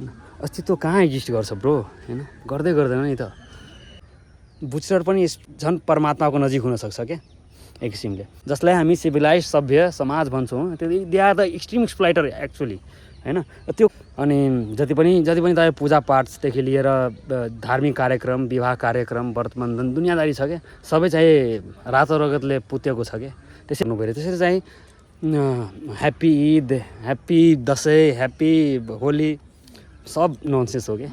अस्तित्व कहाँ एक्जिस्ट गर्छ ब्रो हैन, गर्दै गर्दैन नि त। बुचर पनि झन् परमात्माको नजिक हुनसक्छ क्या एक किसिमले, जसलाई हामी सिभिलाइज सभ्य समाज भन्छौँ। त्यो they are the extreme exploiter actually हैन। त्यो अनि जति पनि तपाईँ पूजापाठदेखि लिएर धार्मिक कार्यक्रम, विवाह कार्यक्रम, व्रतबन्धन दुनियाँदारी छ क्या, सबै चाहिँ रातो रगतले पुतेको छ क्या। त्यसरी हुनु पऱ्यो। त्यसरी चाहिँ happy Eid, happy Dashain, happy Holi सब ननसेन्स हो क्या।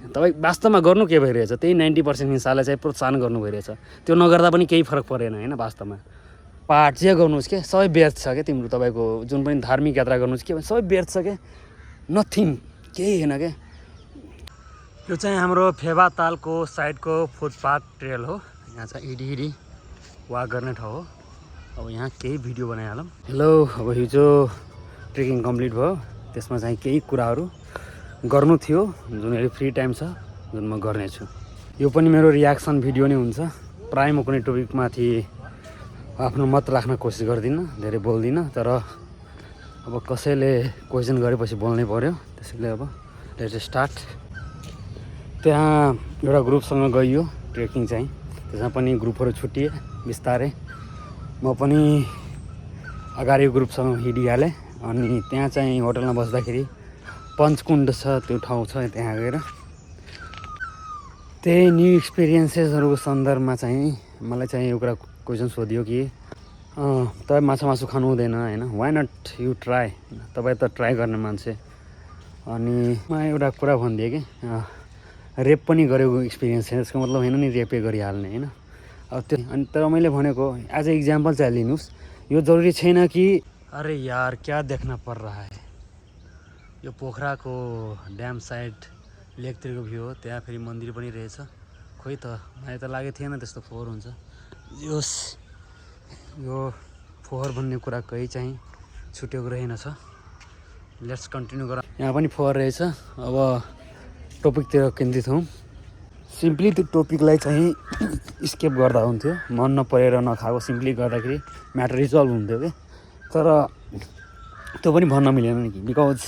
तपाईँ वास्तवमा गर्नु के भइरहेछ, त्यही 90% हिंसालाई चाहिँ प्रोत्साहन गर्नु भइरहेछ। त्यो नगर्दा पनि केही फरक परेन होइन। वास्तवमा पाठ जे गर्नुहोस् क्या सबै व्यर्थ छ क्या। तिम्रो तपाईँको जुन पनि धार्मिक यात्रा गर्नुहोस् के सबै व्यर्थ छ क्या, नथिङ, केही होइन क्या। यो चाहिँ हाम्रो फेवातालको साइडको फुटपाथ ट्रेल हो। यहाँ चाहिँ हिँडी वाक गर्ने ठाउँ हो। अब यहाँ केही भिडियो बनाइहालौँ। हेलो, अब हिजो ट्रेकिङ कम्प्लिट भयो। त्यसमा चाहिँ केही कुराहरू गर्नु थियो जुन अहिले फ्री टाइम छ, जुन म गर्नेछु। यो पनि मेरो रियाक्सन भिडियो नै हुन्छ। प्रायः म कुनै टपिकमाथि आफ्नो मत राख्न कोसिस गर्दिनँ, धेरै बोल्दिनँ। तर अब कसैले क्वेसन गरेपछि बोल्नै पर्यो, त्यसैले अब लेट्स स्टार्ट। त्यहाँ एउटा ग्रुपसँग गइयो ट्रेकिङ चाहिँ, त्यसमा पनि ग्रुपहरू छुट्टिए बिस्तारै। म पनि अगाडि ग्रुपसँग हिँडिहालेँ। अनि त्यहाँ चाहिँ होटलमा बस्दाखेरि पञ्चकुण्ड छ, त्यो ठाउँ छ। त्यहाँ गएर त्यही न्यू एक्सपिरियन्सेसहरूको सन्दर्भमा चाहिँ मलाई चाहिँ एउटा क्वेसन सोधियो कि तपाईँ माछा खानु हुँदैन होइन, वाइ नट यु ट्राई, तपाईँ त ट्राई गर्ने मान्छे। अनि म एउटा कुरा भनिदिएँ कि रेप पनि गरेको एक्सपिरियन्स छैन, त्यसको मतलब होइन नि रेपै गरिहाल्ने होइन। अब त्यो अनि तर मैले भनेको एज ए इक्जाम्पल चाहिँ लिनुहोस्। यो जरुरी छैन कि अरे यार क्या देखना पर रहा है, यो पोखराको ड्याम साइड लेकतिरको भ्यू हो। त्यहाँ फेरि मन्दिर पनि रहेछ। खोइ त मलाई त लागेको थिएन त्यस्तो फोहोर हुन्छ। योस् यो फोहोर भन्ने कुरा कहीँ चाहिँ छुटेको रहेनछ। लेट्स कन्टिन्यू गर। यहाँ पनि फोहोर रहेछ। अब टपिकतिर केन्द्रित हौँ। सिम्पली त्यो टपिकलाई चाहिँ स्केप गर्दा हुन्थ्यो, मन नपरेर नखाएको सिम्पली गर्दाखेरि म्याटर रिजल्भ हुन्थ्यो कि। तर त्यो पनि भन्न मिलेन नि कि because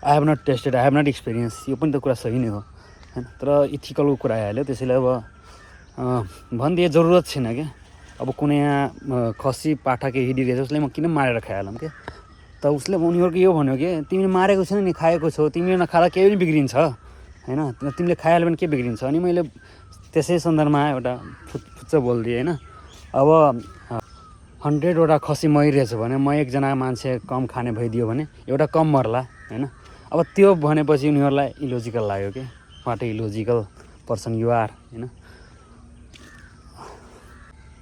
I have not tested, I have not experience. यो पनि त कुरा सही नै हो होइन। तर इथिकलको कुरा आइहाल्यो, त्यसैले अब भनिदिए जरुरत छैन क्या। अब कुनै यहाँ खसी पाठा के हिँडिरहेछ, उसलाई म किन मारेर खाइहालौँ क्या। त उसले उनीहरूको यो भन्यो कि तिमीले मारेको छैन नि, खाएको छौ, तिमीले नखाँदा केही पनि बिग्रिन्छ होइन, तिमीले खाइहाल्यो भने के बिग्रिन्छ। अनि मैले त्यसै सन्दर्भमा एउटा फुच्च बोलिदिएँ होइन। अब 100वटा खसी मरिरहेछ भने म एकजना मान्छे कम खाने भइदियो भने एउटा कम मर्ला होइन। अब त्यो भनेपछि उनीहरूलाई इलोजिकल लाग्यो कि what illogical person you are होइन।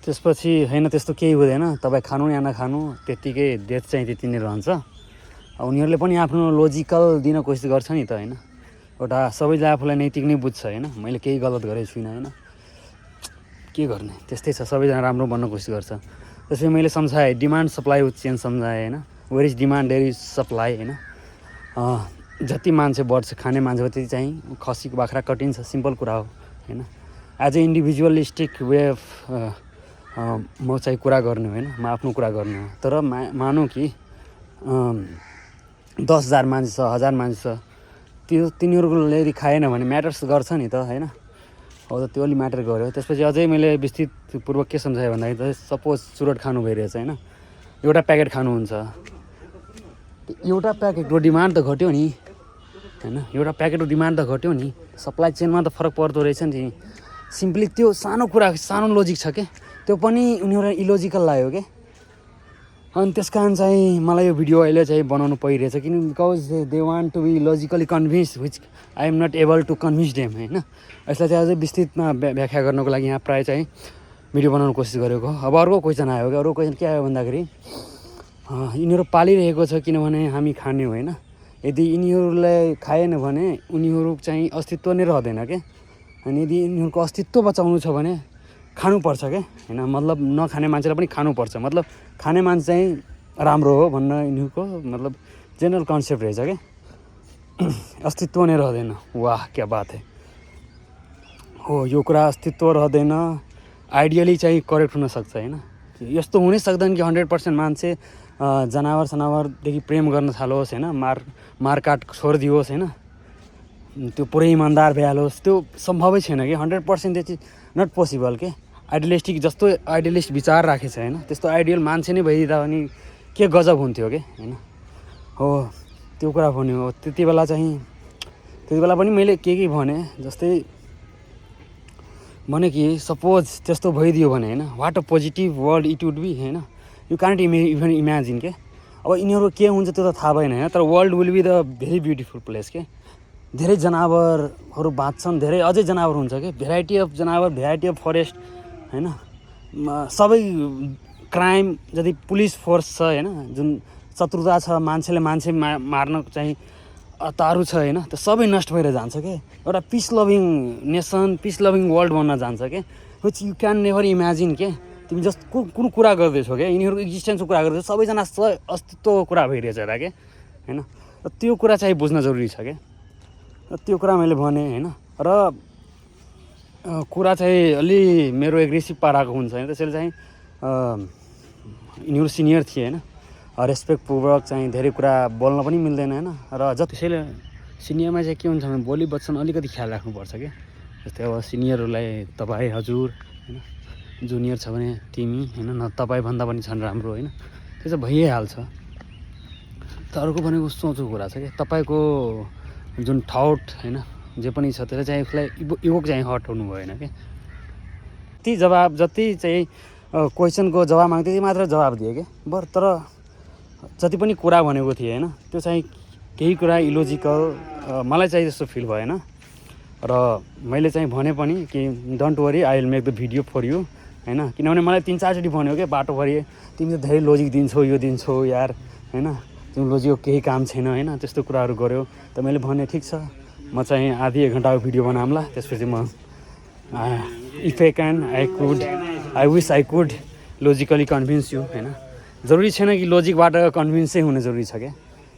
त्यसपछि होइन त्यस्तो केही हुँदैन, तपाईँ खानु या नखानु त्यत्तिकै डेथ चाहिँ त्यति नै रहन्छ। अब उनीहरूले पनि आफ्नो लोजिकल दिन कोसिस गर्छ नि त होइन। एउटा सबैले आफूलाई नैतिक नै बुझ्छ होइन, मैले केही गलत गरेको छुइनँ होइन, के गर्ने त्यस्तै छ। सबैजना राम्रो बन्न कोसिस गर्छ। त्यसपछि मैले सम्झाएँ डिमान्ड सप्लाई चेन सम्झाएँ होइन। Where is demand there is supply होइन। जति मान्छे बढ्छ खाने मान्छे हो त्यति चाहिँ खसीको बाख्रा कटिन्छ, सिम्पल कुरा हो होइन। As a individualistic way of म चाहिँ कुरा गर्ने होइन, म आफ्नो कुरा गर्ने हो। तर मानौँ कि 10,000 मान्छे छ, 1000 मान्छे छ, त्यो तिनीहरूले यदि खाएन भने म्याटर्स गर्छ नि त होइन। हो त त्यो अलि म्याटर गर्यो। त्यसपछि अझै मैले विस्तृतपूर्वक के सम्झाएँ भन्दाखेरि सपोज चुरोट खानु भइरहेछ होइन, एउटा प्याकेट खानुहुन्छ, एउटा प्याकेटको डिमान्ड त घट्यो नि होइन, एउटा प्याकेटको डिमान्ड त घट्यो नि, सप्लाई चेनमा त फरक पर्दो रहेछ नि। सिम्पली त्यो सानो कुरा, सानो लोजिक छ क्या, त्यो पनि उनीहरूलाई इलोजिकल लाग्यो क्या। अनि त्यस कारण चाहिँ मलाई यो भिडियो अहिले चाहिँ बनाउनु परिरहेछ किन because they want to be logically convince which I am not able to convince them होइन। यसलाई चाहिँ अझै विस्तृतमा व्याख्या गर्नको लागि यहाँ प्रायः चाहिँ भिडियो बनाउनु कोसिस गरेको। अब अर्को क्वेसन आयो क्या। अर्को क्वेसन के आयो भन्दाखेरि यिनीहरू पालिरहेको छ किनभने हामी खाने हो होइन। यदि यिनीहरूलाई खाएन भने उनीहरू चाहिँ अस्तित्व नै रहँदैन क्या। अनि यदि यिनीहरूको अस्तित्व बचाउनु छ भने खानुपर्छ क्या होइन। मतलब नखाने मान्छेलाई पनि खानुपर्छ, मतलब खाने मान्छे चाहिँ राम्रो हो भन्न यिनीहरूको मतलब जेनरल कन्सेप्ट रहेछ क्या। अस्तित्व नै रहँदैन, वाह क्या बात है हो। यो कुरा अस्तित्व रहँदैन आइडियली चाहिँ करेक्ट हुनसक्छ होइन। यस्तो हुनै सक्दैन कि 100% मान्छे जनावरदेखि प्रेम गर्न थालोस् होइन, मारकाट छोडिदियोस् होइन। त्यो पुरै इमान्दार भइहालोस्, त्यो सम्भवै छैन कि 100% द्याट इज नट पोसिबल के। आइडियलिस्टिक जस्तो आइडियलिस्ट विचार राखेछ होइन, त्यस्तो आइडियल मान्छे नै भइदिँदा पनि के गजब हुन्थ्यो कि होइन। हो त्यो कुरा भन्यो। त्यति बेला पनि मैले के भने, जस्तै भने कि सपोज त्यस्तो भइदियो भने होइन, what a positive world it would be होइन। यु कान्ट इभन इमेजिन के। अब यिनीहरू के हुन्छ त्यो त थाहा भएन होइन, तर world will be the very beautiful place के। धेरै जनावरहरू बाँच्छन्, धेरै अझै जनावर हुन्छ कि, भेराइटी अफ जनावर, भेराइटी अफ फरेस्ट होइन। सबै क्राइम जति पुलिस फोर्स छ होइन, जुन शत्रुता छ, मान्छेले मान्छे मार्न चाहिँ तारु छ होइन, त्यो सबै नष्ट भएर जान्छ कि। एउटा peace loving nation, peace loving world बन्न जान्छ के, which you can never imagine के। तिमी जस्तो कुन कुरा गर्दैछौ क्या, यिनीहरूको एक्जिस्टेन्सको कुरा गर्दैछौ, सबैजना अस्तित्वको कुरा भइरहेछ र के होइन। र त्यो कुरा चाहिँ बुझ्न जरुरी छ क्या। र त्यो कुरा मैले भने होइन। र कुरा चाहिँ अलि मेरो एग्रेसिभ पाराको हुन्छ होइन, त्यसैले चाहिँ यिनीहरू सिनियर थिए होइन, रेस्पेक्टपूर्वक चाहिँ धेरै कुरा बोल्न पनि मिल्दैन होइन। र त्यसैले सिनियरमा चाहिँ के हुन्छ भने बोली वचन अलिकति ख्याल राख्नुपर्छ क्या। जस्तै अब सिनियरहरूलाई तपाईँ, हजुर होइन, जुनियर छ भने तिमी होइन, न तपाईँभन्दा पनि झन् राम्रो होइन, त्यो चाहिँ भइहाल्छ। त अर्को भनेको सोचको कुरा छ क्या, तपाईँको जुन थट होइन जे पनि छ त्यसलाई चाहिँ उसलाई इभोक चाहिँ हट हुनु भएन क्या। जति चाहिँ क्वेसनको जवाब माग्थ्यो त्यति मात्र जवाब दिएँ क्या। तर जति पनि कुरा भनेको थिएँ होइन, त्यो चाहिँ केही कुरा इलोजिकल मलाई चाहिँ त्यस्तो फिल भएन। र मैले चाहिँ भने पनि कि don't worry, I will make the video for you होइन। किनभने मलाई 3-4 चोटि भन्यो क्या बाटोभरि, तिमी त धेरै लोजिक दिन्छौ, यो दिन्छौ यार होइन, तिम्रो लोजिकको केही काम छैन होइन, त्यस्तो कुराहरू गऱ्यो। त मैले भने ठिक छ, म चाहिँ आधी 1 घन्टाको भिडियो बनाउँला, त्यसपछि म if I can I wish I could logically convince you होइन। जरुरी छैन कि लोजिकबाट कन्भिन्सै हुनु जरुरी छ क्या।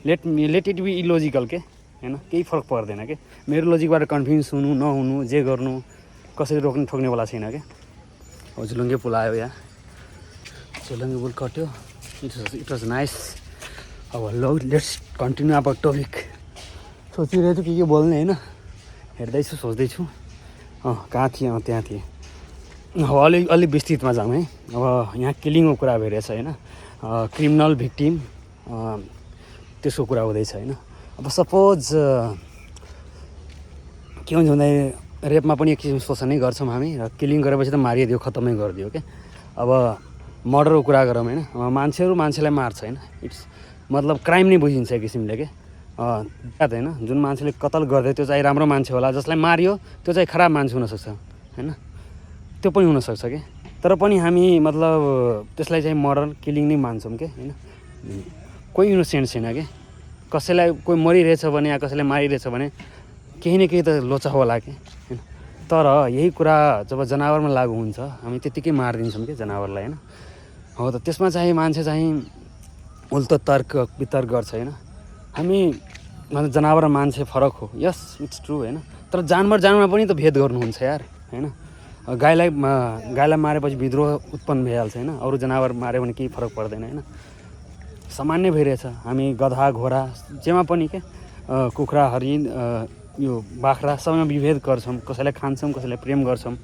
लेट इट बी इलोजिकल के होइन, केही फरक पर्दैन के। मेरो लोजिकबाट कन्भिन्स हुनु नहुनु, जे गर्नु कसरी रोक्ने ठोक्नेवाला छैन क्या। अब झुलुङ्गे पुल आयो यहाँ, झुलुङ्गे पुल कट्यो, इट वाज नाइस। अब लेट्स कन्टिन्यू अब टपिक। सोचिरहेको छु के बोल्ने होइन, हेर्दैछु सोच्दैछु। कहाँ थिएँ, त्यहाँ थिएँ। अब अलिक विस्तृतमा जाउँ है। अब यहाँ किलिङको कुरा भइरहेछ होइन, क्रिमिनल भिक्टिम त्यसको कुरा हुँदैछ होइन। अब सपोज के हुन्छ भन्दाखेरि रेपमा पनि एक किसिम शोषणै गर्छौँ हामी, र किलिङ गरेपछि त मारिदियो, खत्तमै गरिदियो क्या। अब मर्डरको कुरा गरौँ होइन, मान्छेहरू मान्छेलाई मार्छ होइन, इट्स मतलब क्राइम नै बुझिन्छ एक किसिमले के। होइन, जुन मान्छेले कतल गर्दै त्यो चाहिँ राम्रो मान्छे होला, जसलाई मारियो त्यो चाहिँ खराब मान्छे हुनसक्छ होइन, त्यो पनि हुनसक्छ कि। तर पनि हामी मतलब त्यसलाई चाहिँ मर्डर किलिङ नै मान्छौँ कि होइन। कोही इनोसेन्ट छैन कि, कसैलाई कोही मरिरहेछ भने या कसैलाई मारिरहेछ भने केही न केही त लोचा होला कि होइन। तर यही कुरा जब जनावरमा लागु हुन्छ, हामी त्यत्तिकै मारिदिन्छौँ कि जनावरलाई होइन। हो त त्यसमा चाहिँ मान्छे चाहिँ उल्टो तर्क वितर्क गर्छ होइन। हामी मतलब जनावर र मान्छे फरक हो, यस इट्स ट्रु होइन। तर जानवरमा पनि त भेद गर्नुहुन्छ यार होइन। गाईलाई मारेपछि विद्रोह उत्पन्न भइहाल्छ होइन, अरू जनावर माऱ्यो भने केही फरक पर्दैन होइन, सामान्य भइरहेछ। हामी गधा घोडा जेमा पनि के, कुखुरा हरिण यो बाख्रा सबैमा विभेद गर्छौँ, कसैलाई खान्छौँ, कसैलाई प्रेम गर्छौँ,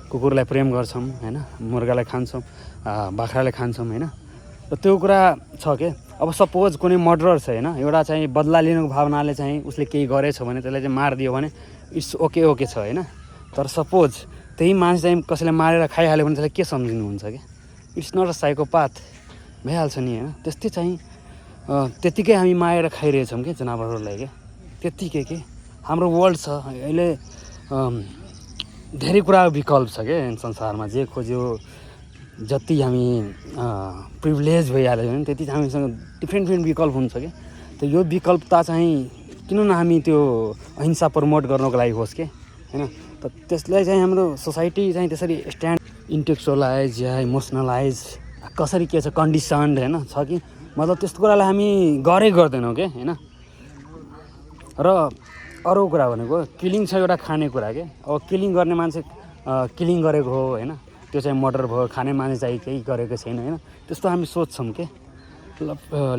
कुकुरलाई प्रेम गर्छौँ होइन, मुर्गालाई खान्छौँ, बाख्रालाई खान्छौँ होइन। र त्यो कुरा छ के। अब सपोज कुनै मर्डरर छ होइन, एउटा चाहिँ बदला लिनुको भावनाले चाहिँ उसले केही गरेछ भने त्यसलाई चाहिँ मारिदियो भने इट्स ओके छ होइन। तर सपोज त्यही मान्छे चाहिँ कसैलाई मारेर खाइहाल्यो भने त्यसलाई के सम्झिनुहुन्छ कि, इट्स नट अ साइकोपाथ भइहाल्छ नि होइन। त्यस्तै चाहिँ त्यत्तिकै हामी मारेर खाइरहेछौँ कि जनावरहरूलाई क्या, त्यत्तिकै के। हाम्रो वर्ल्ड छ अहिले, धेरै कुरा विकल्प छ क्या संसारमा, जे खोज्यो जति हामी प्रिभिलेज भइहाल्यो भने त्यति हामीसँग डिफ्रेन्ट विकल्प हुन्छ क्या। त यो विकल्पता चाहिँ किन न हामी त्यो अहिंसा प्रमोट गर्नको लागि होस् कि होइन। त त्यसलाई चाहिँ हाम्रो सोसाइटी चाहिँ त्यसरी स्ट्यान्ड इन्टेलेक्चुअलाइज या इमोसनलाइज कसरी के छ, कन्डिसन्ड होइन छ कि, मतलब त्यस्तो कुरालाई हामी गर्दैनौँ क्या होइन। र अरू कुरा भनेको किलिङ छ एउटा खाने कुरा के। अब किलिङ गर्ने मान्छे किलिङ गरेको हो होइन, त्यो चाहिँ मर्डर भयो, खाने मान्छे चाहिँ केही गरेको छैन होइन, त्यस्तो हामी सोच्छौँ के।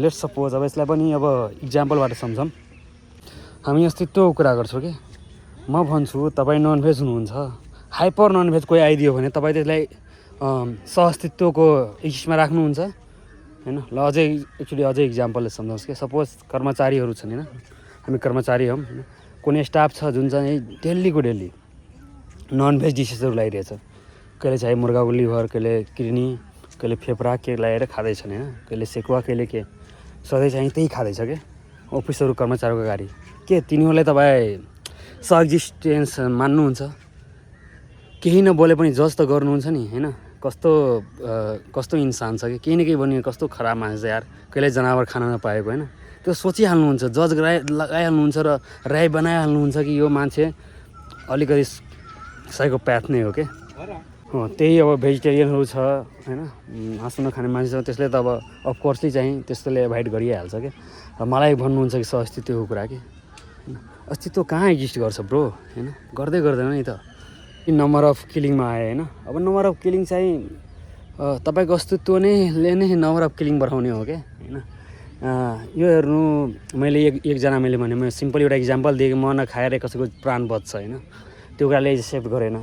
लेट्स सपोज अब यसलाई पनि अब इक्जाम्पलबाट सम्झौँ। हामी अस्तित्वको कुरा गर्छौँ कि म भन्छु तपाईँ ननभेज हुनुहुन्छ, हाइपर ननभेज कोही आइदियो भने तपाईँ त्यसलाई सहअस्तित्वको इक्जिस्टमा राख्नुहुन्छ होइन। ल एक्चुअली अझै इक्जाम्पलले सम्झाउँछु कि सपोज कर्मचारीहरू छन् होइन, हामी कर्मचारी हौँ होइन, कुनै स्टाफ छ जुन चाहिँ डेलीको डेली ननभेज डिसेसहरू ल्याइरहेछ, कहिले चाहिँ मुर्गाको लिभर, कहिले किडनी, कहिले फेफडा के ल्याएर खाँदैछन् होइन, कहिले सेकुवा कहिले के, सधैँ चाहिँ त्यही खाँदैछ क्या अफिसहरू कर्मचारीको गाडी। के तिनीहरूलाई तपाईँ सहएक्जिस्टेन्स मान्नुहुन्छ? केही नबोले पनि जज त गर्नुहुन्छ नि होइन। कस्तो इन्सान छ कि केही न केही बनियो, कस्तो खराब मान्छे छ यार, कहिले जनावर खान नपाएको होइन, त्यो सोचिहाल्नुहुन्छ, जज लगाइहाल्नुहुन्छ र राय बनाइहाल्नुहुन्छ कि यो मान्छे अलिकति साइकोप्याथ नै हो क्या। त्यही अब भेजिटेरियनहरू छ होइन, मासु नखाने मान्छे छ, त्यसले त अब अफकोर्सली चाहिँ त्यस्तोले एभोइड गरिहाल्छ क्या। र मलाई भन्नुहुन्छ कि सहअस्तित्वको कुरा कि अस्तित्व कहाँ एक्जिस्ट गर्छ ब्रो होइन, गर्दै गर्दैन नि त। नम्बर अफ किलिङमा आयो होइन। अब नम्बर अफ किलिङ चाहिँ तपाईँको अस्तित्व नै नम्बर अफ किलिङ बढाउने हो क्या होइन। यो हेर्नु, मैले एकजना मैले भने म सिम्पल एउटा इक्जाम्पल दिएँ कि म नखाएर कसैको प्राण बच्छ होइन, त्यो कुराले एक्सेप्ट गरेन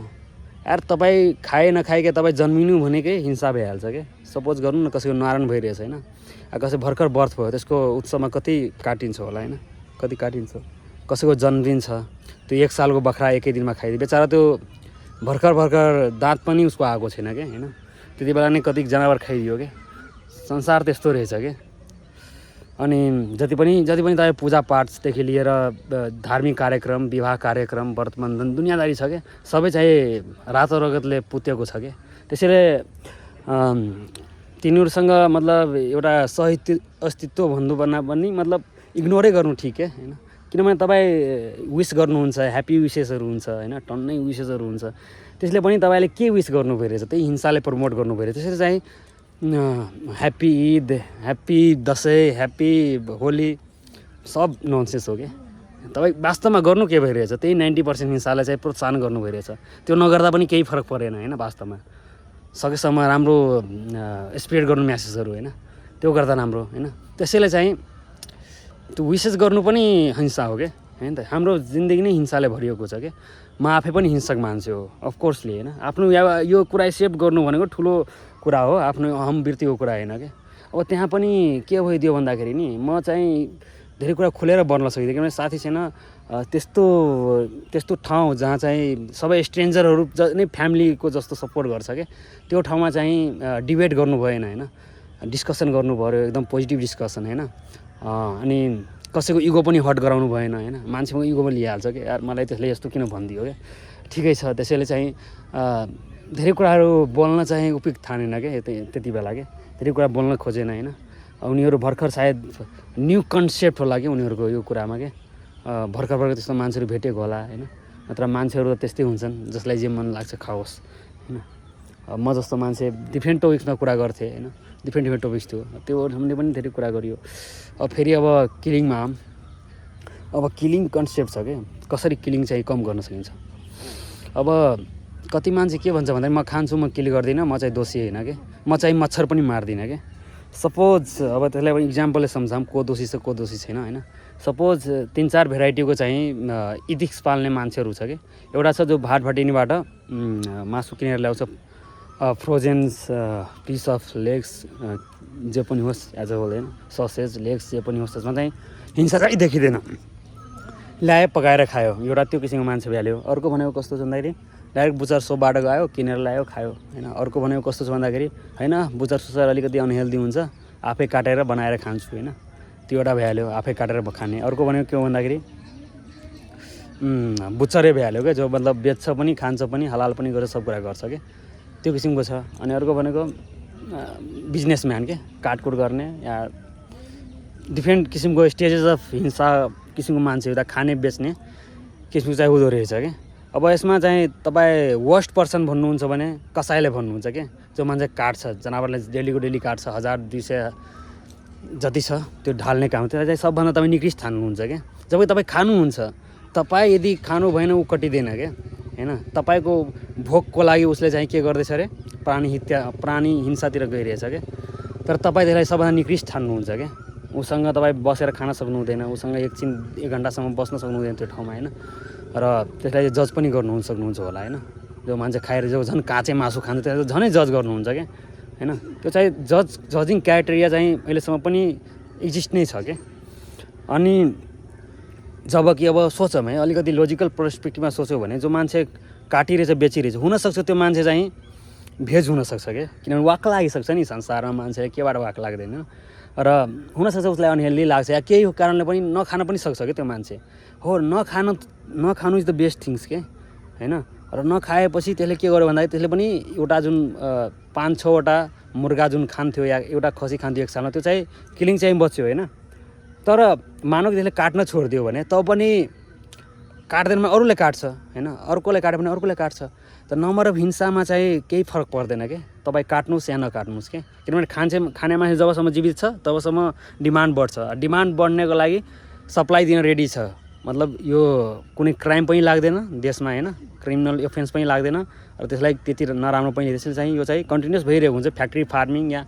यार। तपाईँ खाए नखाए क्या तपाईँ जन्मिनु भनेकै हिंसा भइहाल्छ क्या। सपोज गर्नु न कसैको नारायण भइरहेछ होइन, कसै भर्खर बर्थ भयो, त्यसको उत्सवमा कति काटिन्छ होला होइन, कति काटिन्छ। कसैको जन्मदिन छ, त्यो 1 सालको बाख्रा एकै दिनमा खाइदियो, बेचारा त्यो भर्खर दाँत पनि उसको आएको छैन क्या होइन, त्यति बेला नै कति जनावर खाइदियो क्या। संसार त्यस्तो रहेछ क्या। अनि जति पनि तपाईँ पूजापाठदेखि लिएर धार्मिक कार्यक्रम, विवाह कार्यक्रम, व्रतबन्धन दुनियाँदारी छ क्या, सबै चाहिँ रातो रगतले पुतेको छ क्या। त्यसैले तिनीहरूसँग मतलब एउटा अस्तित्व भन्नुपर्दा पनि मतलब इग्नोरै गर्नु ठिक क्या होइन। किनभने तपाईँ विस गर्नुहुन्छ, ह्याप्पी विसेसहरू हुन्छ होइन, टन्नै विसेसहरू हुन्छ, त्यसले पनि तपाईँले के विस गर्नु भइरहेछ, त्यही हिंसाले प्रमोट गर्नु भइरहेछ। त्यसरी चाहिँ happy Eid, happy Dashain, happy Holi सब ननसेन्स हो क्या। तपाईँ वास्तवमा गर्नु के भइरहेछ, त्यही 90% हिंसालाई चाहिँ प्रोत्साहन गर्नु भइरहेछ। त्यो नगर्दा पनि केही फरक परेन होइन। वास्तवमा सकेसम्म राम्रो स्प्रेड गर्नु म्यासेजहरू होइन, त्यो गर्दा राम्रो होइन। त्यसैले चाहिँ त्यो विशेष गर्नु पनि हिंसा हो क्या होइन। त हाम्रो जिन्दगी नै हिंसाले भरिएको छ क्या। म आफै पनि हिंसक मान्छे हो अफकोर्सली होइन। आफ्नो यो कुरा एक्सेप्ट गर्नु भनेको ठुलो कुरा हो, आफ्नो अहम वृत्तिको कुरा होइन क्या। अब त्यहाँ पनि के भइदियो भन्दाखेरि नि, म चाहिँ धेरै कुरा खुलेर बोल्न सकिदिएँ किनभने साथी छैन त्यस्तो ठाउँ जहाँ चाहिँ सबै स्ट्रेन्जरहरू नै फ्यामिलीको जस्तो सपोर्ट गर्छ क्या। त्यो ठाउँमा चाहिँ डिबेट गर्नु भएन होइन, डिस्कसन गर्नु पऱ्यो, एकदम पोजिटिभ डिस्कसन होइन। अनि कसैको इगो पनि हर्ट गराउनु भएन होइन। मान्छेको इगोमा लिइहाल्छ क्या यार, मलाई त्यसले यस्तो किन भनिदियो क्या। ठिकै छ, त्यसैले चाहिँ धेरै कुराहरू बोल्न चाहिँ उपयुक्त ठानेन क्या त्यति बेला क्या। धेरै कुरा बोल्न खोजेन होइन। उनीहरू भर्खर सायद न्यू कन्सेप्ट होला कि उनीहरूको यो कुरामा क्या। भर्खर त्यस्तो मान्छेहरू भेटेको होला होइन। नत्र मान्छेहरू त त्यस्तै हुन्छन्, जसलाई जे मन लाग्छ खाओस् होइन। म जस्तो मान्छे डिफ्रेन्ट टपिक्समा कुरा गर्थेँ होइन, डिफ्रेन्ट टपिक्स थियो, त्यो हामीले पनि धेरै कुरा गरियो। अब फेरि अब किलिङमा अब किलिङ कन्सेप्ट छ क्या, कसरी किलिङ चाहिँ कम गर्न सकिन्छ। अब कति मान्छे के भन्छ भन्दाखेरि म खान्छु, म किल गर्दिनँ, म चाहिँ दोषी होइन क्या, म चाहिँ मच्छर पनि मार्दिनँ क्या। सपोज अब त्यसलाई पनि इक्जाम्पलले सम्झाऊँ, को दोषी छ को दोषी छैन होइन। सपोज 3-4 भेराइटीको चाहिँ इथिक्स पाल्ने मान्छेहरू छ कि। एउटा छ जो भाटभटिनीबाट मासु किनेर ल्याउँछ, फ्रोजेन्स पिस अफ लेग्स जे पनि होस् एज अ होल होइन, ससेज लेग्स जे पनि होस्, त्यसमा चाहिँ हिंसा चाहिँ देखिँदैन। ल्यायो पकाएर खायो, एउटा त्यो किसिमको मान्छे भ्याल्यो। अर्को भनेको कस्तो छ भन्दाखेरि डाइरेक्ट बुचर सोपबाट गयो, किनेर ल्यायो खायो होइन। अर्को भनेको कस्तो छ भन्दाखेरि होइन बुचर सुचर अलिकति अनहेल्दी हुन्छ, आफै काटेर बनाएर खान्छु होइन, त्यो एउटा भ्याल्यो, आफै काटेर खाने। अर्को भनेको के हो भन्दाखेरि बुचरै भ्याल्यो क्या, जो मतलब बेच्छ पनि खान्छ पनि हलाल पनि गरेर सब कुरा गर्छ क्या, त्यो किसिमको छ। अनि अर्को भनेको बिजनेसम्यान के, काटकुट गर्ने या डिफ्रेन्ट किसिमको स्टेजेस अफ हिंसा किसिमको मान्छे हुँदा खाने बेच्ने किसिमको चाहिँ हुँदो रहेछ क्या। अब यसमा चाहिँ तपाईँ वर्स्ट पर्सन भन्नुहुन्छ भने कसाईले भन्नुहुन्छ क्या, जो मान्छे काट्छ, जनावरले डेलीको डेली काट्छ, 1000-200 जति छ त्यो ढाल्ने काम, त्यसलाई चाहिँ सबभन्दा तपाईँ निकृष्ट ठान्नुहुन्छ क्या। जब तपाईँ खानुहुन्छ, तपाईँ यदि खानु भएन ऊ कटिँदैन क्या होइन। तपाईँको भोकको लागि उसले चाहिँ के गर्दैछ अरे, प्राणी हिंसातिर गइरहेछ क्या। तर तपाईँ त्यसलाई सबभन्दा निकृष्ट ठान्नुहुन्छ क्या। उसँग तपाईँ बसेर खान सक्नु हुँदैन, उसँग 1 घन्टासम्म बस्न सक्नु हुँदैन त्यो ठाउँमा होइन। र त्यसलाई जज पनि सक्नुहुन्छ होला होइन। जो मान्छे खाएर जो झन् काँचै मासु खान्छ त्यसलाई झनै जज गर्नुहुन्छ क्या होइन। त्यो चाहिँ जजिङ क्राइटेरिया चाहिँ अहिलेसम्म पनि एक्जिस्ट नै छ क्या। अनि जब कि अब सोचौँ है अलिकति लोजिकल पर्सपेक्टिभमा सोच्यो भने जो मान्छे काटिरहेछ बेचिरहेछ हुनसक्छ त्यो मान्छे चाहिँ भेज हुनसक्छ क्या, किनभने वाक लागिसक्छ नि संसारमा मान्छे केबाट वाक लाग्दैन र हुनसक्छ उसलाई अनहेल्दी लाग्छ या केही कारणले पनि नखान पनि सक्छ क्या त्यो मान्छे हो। नखानु इज द बेस्ट थिङ्स के होइन। र नखाएपछि त्यसले के गर्यो भन्दाखेरि त्यसले पनि एउटा जुन 5-6वटा मुर्गा जुन खान्थ्यो या एउटा खसी खान्थ्यो एक सालमा त्यो चाहिँ किलिङ चाहिँ बच्यो होइन। तर मानव त्यसले काट्न छोडिदियो भने तब पनि काट्दैन भने अरूले काट्छ होइन, अर्कोले काट्यो भने अर्कोले काट्छ। त नम्बर अफ हिंसामा चाहिँ केही फरक पर्दैन के, तपाईँ काट्नुहोस् या नकाट्नुहोस् के, किनभने खाने मान्छे जबसम्म जीवित छ तबसम्म डिमान्ड बढ्छ। डिमान्ड बढ्नेको लागि सप्लाई दिन रेडी छ, मतलब यो कुनै क्राइम पनि लाग्दैन देशमा होइन, क्रिमिनल अफेन्स पनि लाग्दैन र त्यसलाई त्यति नराम्रो पनि। त्यसले चाहिँ यो चाहिँ कन्टिन्युस भइरहेको हुन्छ। फ्याक्ट्री फार्मिङ या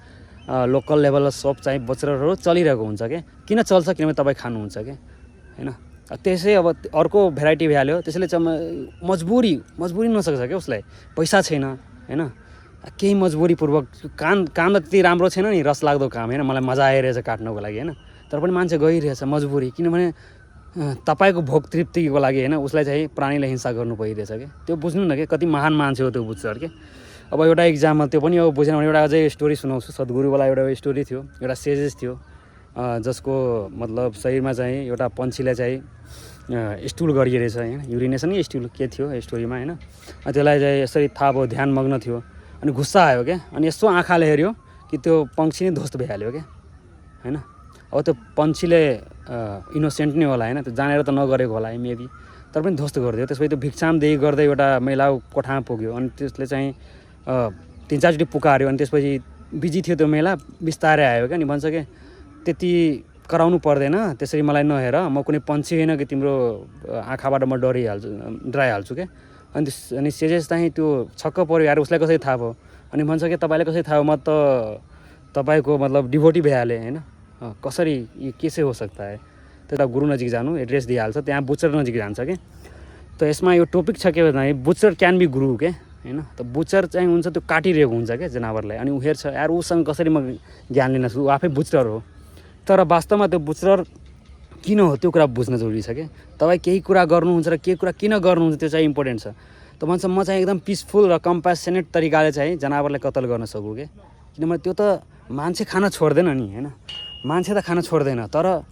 लोकल लेभल सप चाहिँ बचेरहरू चलिरहेको हुन्छ क्या। किन चल्छ किनभने तपाईँ खानुहुन्छ क्या होइन। त्यसै अब अर्को भेराइटी भइहाल्यो, त्यसले चाहिँ मजबुरी नसक्छ क्या, उसलाई पैसा छैन होइन, केही मजबुरीपूर्वक काम त त्यति राम्रो छैन नि, रस लाग्दो काम होइन, मलाई मजा आइरहेछ काट्नको लागि होइन, तर पनि मान्छे गइरहेछ मजबुरी, किनभने तपाईँको भोक तृप्तिको लागि होइन उसलाई चाहिँ प्राणीलाई हिंसा गर्नु परिरहेछ क्या। त्यो बुझ्नु न कि कति महान मान्छे हो त्यो बुझ्छ के। अब एउटा इक्जाम्पल त्यो पनि अब बुझेन भने एउटा अझै स्टोरी सुनाउँछु। सद्गुरुवाला एउटा स्टोरी थियो, एउटा सेजेस थियो जसको मतलब शरीरमा चाहिँ एउटा पन्छीलाई चाहिँ स्टुल गरिरहेछ होइन, युरिनेसन कि स्टुल के थियो स्टोरीमा होइन। त्यसलाई चाहिँ यसरी थाहा भयो, ध्यान मग्न थियो अनि गुस्सा आयो क्या। अनि यस्तो आँखाले हेऱ्यो कि त्यो पन्छी नै ध्वस्त भइहाल्यो क्या होइन। अब त्यो पन्छीले इनोसेन्ट नै होला होइन, त्यो जानेर त नगरेको होला मेबी, तर पनि ध्वस्त गरिदियो। त्यसपछि त्यो भिक्षामदेही गर्दै एउटा महिला कोठामा पुग्यो अनि त्यसले चाहिँ 3-4 चोटि पुकार्यो। अनि त्यसपछि बिजी थियो त्यो महिला, बिस्तारै आयो क्या। अनि भन्छ कि त्यति कराउनु पर्दैन, त्यसरी मलाई नहेर, म कुनै पन्छी होइन कि तिम्रो आँखाबाट म डराइहाल्छु क्या। अनि सेजेस चाहिँ त्यो छक्क पऱ्यो यार, उसलाई कसरी थाहा भयो। अनि भन्छ कि तपाईँलाई कसरी थाहा भयो, म त तपाईँको मतलब डिभोटी भइहालेँ होइन, कसरी यो के चाहिँ हो सक्ता है। त्यो गुरु नजिक जानु, एड्रेस दिइहाल्छ, त्यहाँ बुचर नजिक जान्छ कि। त यसमा यो टपिक छ के भन्दाखेरि बुचर क्यान बी गुरु के होइन। त बुचर चाहिँ हुन्छ त्यो काटिरहेको हुन्छ क्या जनावरलाई, अनि ऊ हेर्छ यार उसँग कसरी म ज्ञान लिन सक्छु, ऊ आफै बुचर हो। तर वास्तवमा त्यो बुचर किन हो त्यो कुरा बुझ्न जरुरी छ क्या। तपाईँ केही कुरा गर्नुहुन्छ र केही कुरा किन गर्नुहुन्छ त्यो चाहिँ इम्पोर्टेन्ट छ। त भन्छ म चाहिँ एकदम पिसफुल र कम्प्यासनेट तरिकाले चाहिँ जनावरलाई कत्ल गर्न सकूँ क्या, किनभने त्यो त मान्छे खान छोड्दैन नि होइन, मान्छे त खान छोड्दैन, तर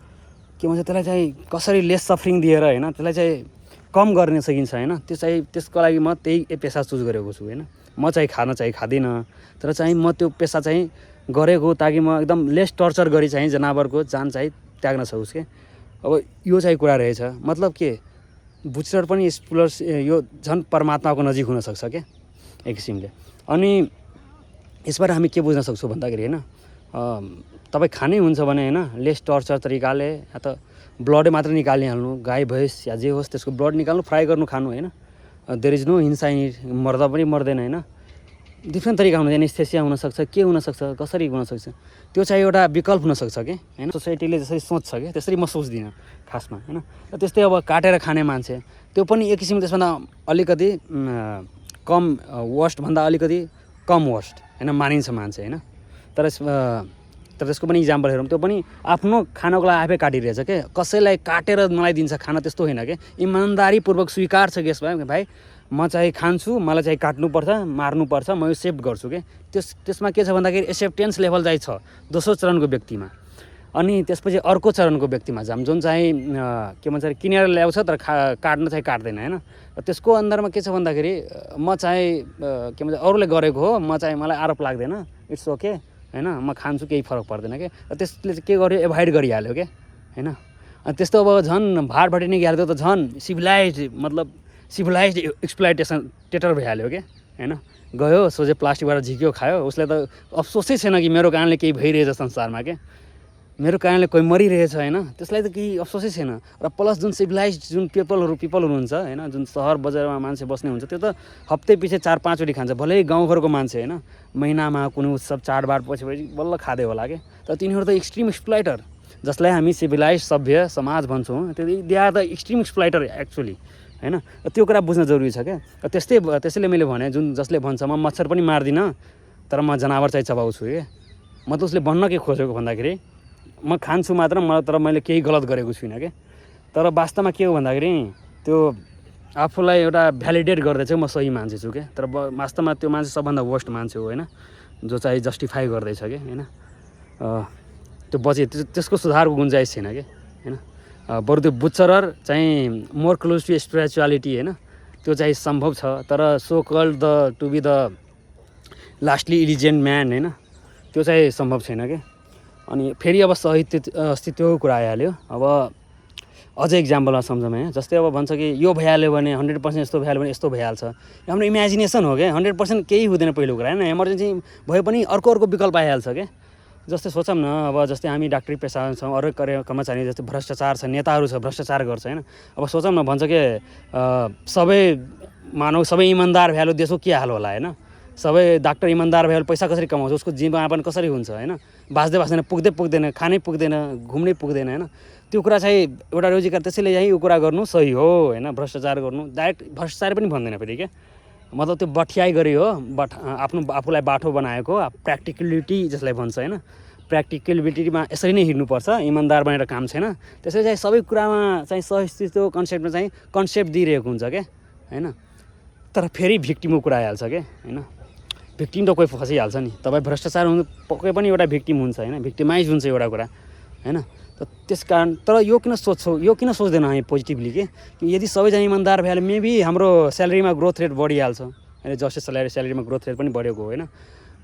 के भन्छ त्यसलाई चाहिँ कसरी लेस सफरिङ दिएर होइन त्यसलाई चाहिँ कम गर्न सकिन्छ होइन। त्यो चाहिँ त्यसको लागि म त्यही पेसा चुज गरेको छु होइन। म चाहिँ खान चाहिँ खाँदिनँ, तर चाहिँ म त्यो पेसा चाहिँ गरेको ताकि म एकदम लेस टर्चर गरी चाहिँ जनावरको जान चाहिँ त्याग्न सकोस् क्या। अब यो चाहिँ कुरा रहेछ, मतलब के बुचर पनि प्लस यो झन् परमात्माको नजिक हुनसक्छ क्या एक किसिमले। अनि यसबाट हामी के बुझ्न सक्छौँ भन्दाखेरि होइन, तपाईँ खानै हुन्छ भने होइन लेस टर्चर तरिकाले या त ब्लडै मात्र निकालिहाल्नु, गाई भैँस या जे होस् त्यसको ब्लड निकाल्नु, फ्राई गर्नु खानु होइन। देयर इज नो हिंसा इन, मर्दा पनि मर्दैन होइन। डिफ्रेन्ट तरिका हुन्छ, एनेस्थेसिया हुनसक्छ, के हुनसक्छ, कसरी हुनसक्छ, त्यो चाहिँ एउटा विकल्प हुनसक्छ कि होइन। सोसाइटीले जसरी सोच्छ कि त्यसरी म सोच्दिनँ खासमा होइन। र त्यस्तै अब काटेर खाने मान्छे त्यो पनि एक किसिमले त्यसभन्दा अलिकति कम वर्स्टभन्दा अलिकति कम वर्स्ट होइन मानिन्छ मान्छे होइन। तर त्यसको पनि इक्जाम्पल हेरौँ, त्यो पनि आफ्नो खानको लागि आफै काटिरहेछ क्या, कसैलाई काटेर मलाई दिन्छ खाना त्यस्तो होइन क्या। इमान्दारीपूर्वक स्वीकार छ कि यसमा भाइ म चाहिँ खान्छु, मलाई चाहिँ काट्नुपर्छ, मार्नुपर्छ, म यो एक्सेप्ट गर्छु क्या। त्यसमा के छ भन्दाखेरि एक्सेप्टेन्स लेभल चाहिँ छ दोस्रो चरणको व्यक्तिमा। अनि त्यसपछि अर्को चरणको व्यक्तिमा जाम जुन चाहिँ के भन्छ अरे किनेर ल्याउँछ तर काट्न चाहिँ काट्दैन होइन। र त्यसको अन्दरमा के छ भन्दाखेरि म चाहिँ के भन्छ अरूले गरेको हो, म चाहिँ मलाई आरोप लाग्दैन, इट्स ओके होइन, म खान्छु केही फरक पर्दैन क्या। र त्यसले के गर्यो एभोइड गरिहाल्यो क्या होइन। अनि त्यस्तो अब झन् भाडभटी नै गइहाल्यो त झन् सिभिलाइज एक्सप्लोइटेसन टेटर भइहाल्यो क्या होइन। गयो सोझै प्लास्टिकबाट झिक्यो खायो, उसलाई त अफसोसै छैन कि मेरो कारणले केही भइरहेछ संसारमा क्या, मेरो कारणले कोही मरिरहेछ होइन, त्यसलाई त केही अफसोसै छैन। र प्लस जुन सिभिलाइज जुन पिपलहरू हुन्छ होइन, जुन सहर बजारमा मान्छे बस्ने हुन्छ त्यो त हप्ते पछि 4-5 चोटि खान्छ, भलै गाउँघरको मान्छे होइन महिनामा कुनै उत्सव चाडबाड पछि बल्ल खाँदै होला क्या। तर तिनीहरू त एक्सट्रिम एक्सप्लोइटर, जसलाई हामी सिभिलाइज सभ्य समाज भन्छौँ, त्यो they are the extreme exploiter actually हैन। त्यो कुरा बुझ्न जरुरी छ क्या। त्यसैले मैले भने जसले भन्छ म मच्छर पनि मार्दिनँ तर म जनावर चाहिँ चबाउँछु क्या, म त उसले भन्न के खोजेको भन्दाखेरि म खान्छु मात्र तर मैले केही गलत गरेको छुइनँ क्या। तर वास्तवमा के हो भन्दाखेरि त्यो आफूलाई एउटा भ्यालिडेट गर्दै चाहिँ म सही मान्छे छु क्या। तर वास्तवमा त्यो मान्छे सबभन्दा वर्स्ट मान्छे हो होइन, जो चाहिँ जस्टिफाई गर्दैछ क्या होइन। त्यो त्यसको सुधारको गुन्जाइस छैन क्या होइन। बरु त्यो बुचरर चाहिँ मोर क्लोज टु स्पिरिचुअलिटी होइन, त्यो चाहिँ सम्भव छ। तर so called to be the lastly elegant man होइन, त्यो चाहिँ सम्भव छैन क्या। अनि फेरि अब अस्तित्वको कुरा आइहाल्यो। अब अझै इक्जाम्पलमा सम्झौँ है, जस्तै अब भन्छ कि यो भइहाल्यो भने 100% यस्तो भइहाल्यो भने यस्तो भइहाल्छ। हाम्रो इमेजिनेसन हो क्या, 100% केही हुँदैन पहिलो कुरा होइन। इमर्जेन्सी भए पनि अर्को विकल्प आइहाल्छ क्या। जस्तै सोचौँ न, अब जस्तै हामी डाक्टरी पेसामा छौँ, अरू कर्मचारी जस्तै भ्रष्टाचार छ, नेताहरू छ भ्रष्टाचार गर्छ होइन। अब सोचौँ न, भन्छ कि सबै इमान्दार भ्यालो देशको के हाल होला होइन। सबै डाक्टर इमान्दार भ्यालो पैसा कसरी कमाउँछ, उसको जीवनयापन कसरी हुन्छ होइन। बाँच्दैन पुग्दैन खानै पुग्दैन घुम्नै पुग्दैन होइन। त्यो कुरा चाहिँ एउटा रोजगार, त्यसैले यही यो कुरा गर्नु सही हो होइन। भ्रष्टाचार गर्नु डाइरेक्ट भ्रष्टाचार पनि भन्दैन फेरि क्या, मतलब त्यो बठ्याइ गरी हो, आफूलाई बाठो बनाएको प्र्याक्टिकलिटी जसलाई भन्छ होइन। प्र्याक्टिकलिटीमा यसरी नै हिँड्नुपर्छ, इमान्दार बनेर काम छैन। त्यसैले चाहिँ सबै कुरामा चाहिँ सहिष्णुताको कन्सेप्टमा चाहिँ कन्सेप्ट दिइरहेको हुन्छ क्या होइन। तर फेरि भिक्टिमको कुरा आइहाल्छ क्या होइन। भिक्टिम त कोही फसिहाल्छ नि। तपाईँ भ्रष्टाचार हुनु पक्कै पनि एउटा भिक्टिम हुन्छ होइन, भिक्टिमाइज हुन्छ एउटा कुरा होइन। त्यस कारण तर यो किन सोच्दैन हामी पोजिटिभली कि यदि सबैजना इमान्दार भए मेबी हाम्रो स्यालेरीमा ग्रोथ रेट बढिहाल्छ होइन। जस्तै स्यालेरीमा ग्रोथ रेट पनि बढेको होइन।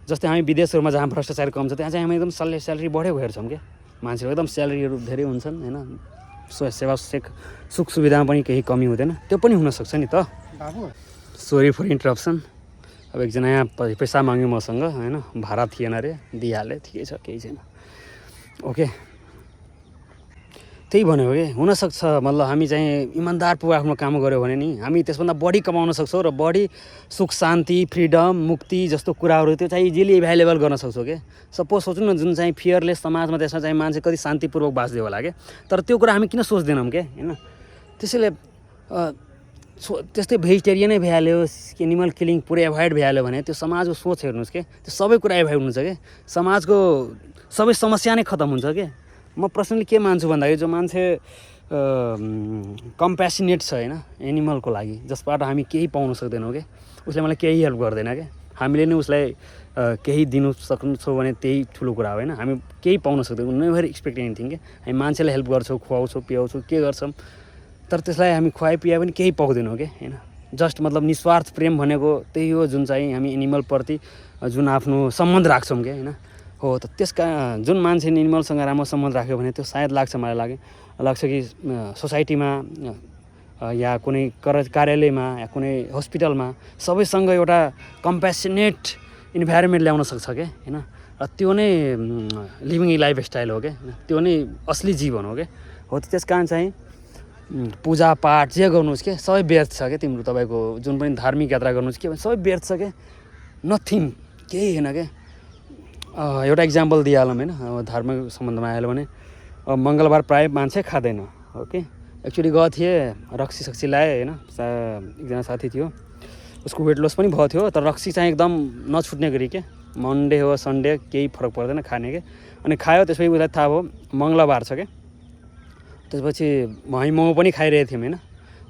जस्तै हामी विदेशहरूमा जहाँ भ्रष्टाचार कम छ त्यहाँ चाहिँ हामी एकदम स्यालेरी बढेको हेर्छौँ क्या। मान्छेहरू एकदम स्यालेरीहरू धेरै हुन्छन् होइन। सेवा सुख सुविधामा पनि केही कमी हुँदैन। त्यो पनि हुनसक्छ नि त बाबु। Sorry for interruption. अब एकजना यहाँ पैसा माग्यो मसँग होइन, भाडा थिएन अरे, दिइहालेँ, ठिकै छ, केही छैन, ओके। त्यही भनेको कि हुनसक्छ मतलब हामी चाहिँ इमान्दारपूर्वक आफ्नो काम गऱ्यो भने नि हामी त्यसभन्दा बढी कमाउन सक्छौँ र बढी सुख शान्ति फ्रिडम मुक्ति जस्तो कुराहरू त्यो चाहिँ इजिली एभाइलेबल गर्न सक्छौँ क्या। सपोज सोच्नु न, जुन चाहिँ फियरलेस समाजमा त्यसमा चाहिँ मान्छे कति शान्तिपूर्वक बाँच्दै होला क्या। तर त्यो कुरा हामी किन सोच्दैनौँ क्या होइन। त्यसैले त्यस्तै भेजिटेरियनै भइहाल्यो, एनिमल किलिङ पुरै एभोइड भइहाल्यो भने त्यो समाजको सोच हेर्नुहोस् क्या, त्यो सबै कुरा एभोइड हुन्छ क्या। समाजको सबै समस्या नै खतम हुन्छ क्या। म पर्सनली के मान्छु भन्दाखेरि जो मान्छे कम्प्यासिनेट छ होइन एनिमलको लागि, जसबाट हामी केही पाउन सक्दैनौँ क्या, उसले मलाई केही हेल्प गर्दैन क्या। हामीले नै उसलाई केही दिनु सक्छौँ भने त्यही ठुलो कुरा हो होइन। हामी केही पाउन सक्दैनौँ, नेभर एक्सपेक्ट एनिथिङ क्या। हामी मान्छेलाई हेल्प गर्छौँ, खुवाउँछौँ पियाउँछौँ के गर्छौँ, तर त्यसलाई हामी खुवाइ पियाए पनि केही पाउँदैनौँ क्या होइन। जस्ट मतलब निस्वार्थ प्रेम भनेको त्यही हो, जुन चाहिँ हामी एनिमलप्रति जुन आफ्नो सम्बन्ध राख्छौँ क्या होइन हो। त जुन मान्छे एनिमलसँग राम्रो सम्बन्ध राख्यो भने त्यो सायद मलाई लाग्छ कि सोसाइटीमा या कुनै कार्यालयमा या कुनै हस्पिटलमा सबैसँग एउटा कम्प्यासनेट इन्भाइरोमेन्ट ल्याउन सक्छ क्या होइन। र त्यो नै लिभिङ लाइफस्टाइल हो क्या, त्यो नै असली जीवन हो क्या हो। त्यस कारण चाहिँ पूजापाठ जे गर्नुहोस् क्या सबै व्यर्थ छ क्या। तिम्रो तपाईँको जुन पनि धार्मिक यात्रा गर्नुहोस् के सबै व्यर्थ छ क्या, नथिङ, केही होइन क्या। एउटा इक्जाम्पल दिइहालौँ होइन, अब धर्मको सम्बन्धमा आइहाल्यो भने मङ्गलबार प्रायः मान्छे खाँदैन ओके। एक्चुअली गएको थिएँ रक्सी सक्सी लाएँ होइन, एकजना साथी थियो, उसको वेट लस पनि भएको थियो, तर रक्सी चाहिँ एकदम नछुट्ने गरी क्या। मन्डे हो सन्डे केही फरक पर्दैन खाने क्या। अनि खायो, त्यसपछि उसलाई थाहा भयो मङ्गलबार छ क्या। त्यसपछि हामी मोमो पनि खाइरहेको थियौँ होइन।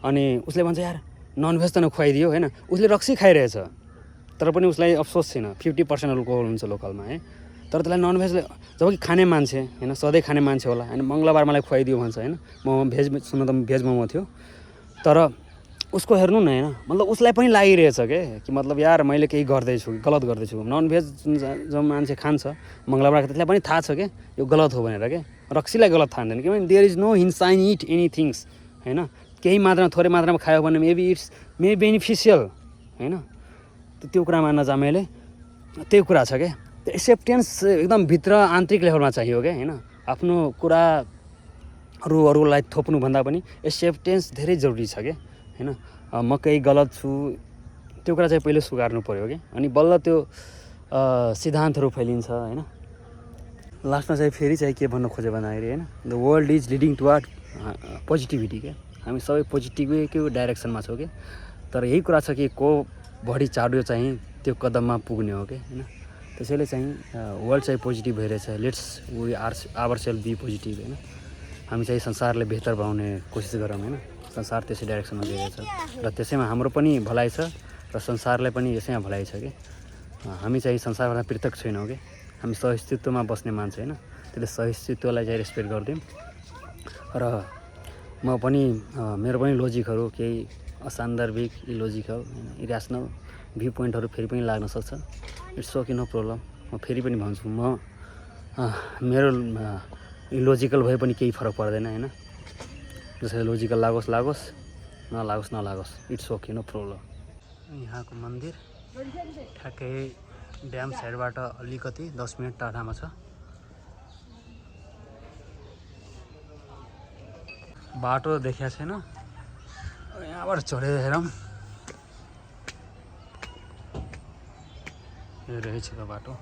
अनि उसले भन्छ यार ननभेज त नखुवाइदियो होइन। उसले रक्सी खाइरहेछ तर पनि उसलाई अफसोस छैन, 50% अल्कोहल हुन्छ लोकलमा है। तर त्यसलाई ननभेजले जबकि खाने मान्छे होइन, सधैँ खाने मान्छे होला होइन, मङ्गलबार मलाई खुवाइदियो भन्छ होइन। मोमो भेज सुन्नु त भेज मोमो थियो, तर उसको हेर्नु न होइन, मतलब उसलाई पनि लागिरहेछ क्या कि मतलब यार मैले केही गर्दैछु गलत गर्दैछु। ननभेज जो मान्छे खान्छ मङ्गलबार त्यसलाई पनि थाहा छ क्या यो गलत हो भनेर क्या। रक्सीलाई गलत ठान्दैन किनभने there is no hints in it anythings होइन। केही मात्रामा थोरै मात्रामा खायो भने मेबी इट्स बेनिफिसियल होइन। त्यो कुरा मान्न चाहिँ मैले त्यही कुरा छ क्या। त्यो एक्सेप्टेन्स एकदम भित्र आन्तरिक लेभलमा चाहियो क्या होइन। आफ्नो कुराहरूलाई थोप्नुभन्दा पनि एक्सेप्टेन्स धेरै जरुरी छ क्या होइन। म केही गलत छु त्यो कुरा चाहिँ पहिले स्वीकार्नु पऱ्यो क्या, अनि बल्ल त्यो सिद्धान्तहरू फैलिन्छ होइन। लास्टमा चाहिँ फेरि चाहिँ के भन्न खोज्यो भन्दाखेरि होइन, the world is leading toward positivity क्या। हामी सबै पोजिटिभकै डाइरेक्सनमा छौँ कि। तर यही कुरा छ कि को बढी चाँडो चाहिँ त्यो कदममा पुग्ने हो कि होइन। त्यसैले चाहिँ वर्ल्ड चाहिँ पोजिटिभ भइरहेछ। Let's we are our self be positive होइन। हामी चाहिँ संसारले बेहतर बनाउने कोसिस गरौँ होइन। संसार त्यसै डाइरेक्सनमा गइरहेछ र त्यसैमा हाम्रो पनि भलाइ छ र संसारलाई पनि यसैमा भलाइ छ कि। हामी चाहिँ संसारभन्दा पृथक छैनौँ कि। हामी सहअस्तित्वमा बस्ने मान्छे होइन। त्यसले सहअस्तित्वलाई चाहिँ रेस्पेक्ट गरिदिउँ। र म पनि मेरो पनि लोजिकहरू केही असान्दर्भिक इलोजिकल इरेसनल भ्यू पोइन्टहरू फेरि पनि लाग्न सक्छ। It's okay, no problem. म फेरि पनि भन्छु, म मेरो इलोजिकल भए पनि केही फरक पर्दैन होइन। जसरी लोजिकल लागोस् नलागोस् इट्स ओके, नो प्रब्लम। यहाँको मन्दिर ठ्याक्कै ड्याम साइडबाट अलिकति 10 मिनट टाढामा छ। बाटो देखिया छैन, यहाँबाट चढेर हेरौँ। यो रहेछ त बाटो।